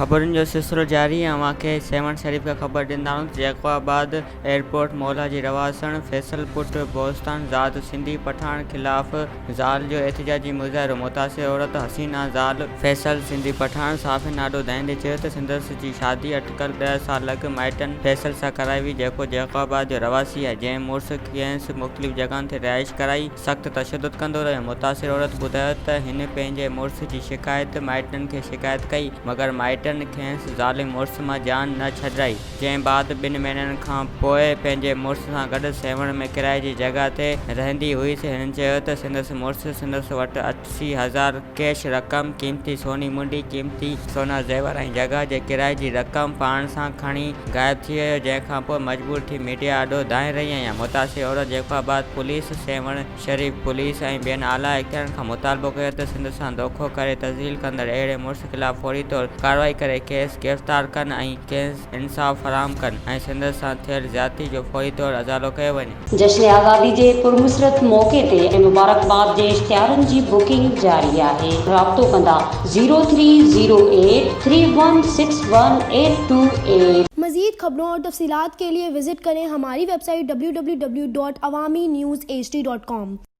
खबरुनि जो सिलसिलो जारी है। अवांखे सेवन शरीफ का खबर ॾींदाऊं। जैकोबाद एयरपोर्ट मौला जी रवासण फैसल पुट बोस्तान ज़ात सिंधी पठान खिलाफ़ ज़ाल जो एहतिजाजी मुज़ाहिरो। मुतासिर औरत हसीना ज़ाल फैसल सिंधी पठान साफ़ नाडो दहिंदे चयो त संदसि जी शादी अटकल 10 साल अॻु माइटनि फैसल सां कराई हुई, जेको जैकोबाद जो रवासी आहे, जंहिं मुड़ुसु खेसि मुख़्तलिफ़ जॻहियुनि ते रिहाइश कराई सख़्त तशदुद कंदो रहियो। मुतासिर औरत ॿुधायो त हिन पंहिंजे मुड़ुस जी शिकायत माइटनि खे शिकायत कई, मगर माइटनि खेसि ज़ालिम मुड़ुस मां जान न छॾाई। जंहिं बाद 2 महीननि खां पोइ पंहिंजे मुड़ुस सां गॾु सेवण में किराए जी जॻह ते रहंदी हुईसि। हिननि चयो त संदसि मुड़ुसु संदसि वटि 80,000 कैश रक़म, क़ीमती सोनी मुंडी, क़ीमती सोना ज़ेवर ऐं जॻह जे किराए जी रक़म पाण सां खणी ग़ाइब थी वियो। जंहिंखां पोइ मजबूर थी मीडिया आॾो धाए रही आहियां। मुतासिर औरत जैकोबाद पुलिस, सेवण शरीफ पुलिस ऐं ॿियनि आला इख्तियारनि खां मुतालबो कयो त संदसि सां धोखो करे तज़लील कंदड़ अहिड़े मुड़ुस ख़िलाफ़ फौरी तौर कार्रवाई करे खेसि गिरफ़्तार कनि ऐं खेसि इंसाफ़ फराहम कनि ऐं संदसि सां थियल ज़्यादती जो फौरी तौर अज़ालो कयो वञे। जश्न आज़ादी जे पुरमुसरत मौक़े ते ऐं मुबारकबाद जे इश्तिहारनि जी बुकिंग जारी आहे। राब्तो कंदा 0308 3161 मज़ीद खबरों और तफसीलात के लिए विजिट करें हमारी वेबसाइट www.awamiNewsHD.com।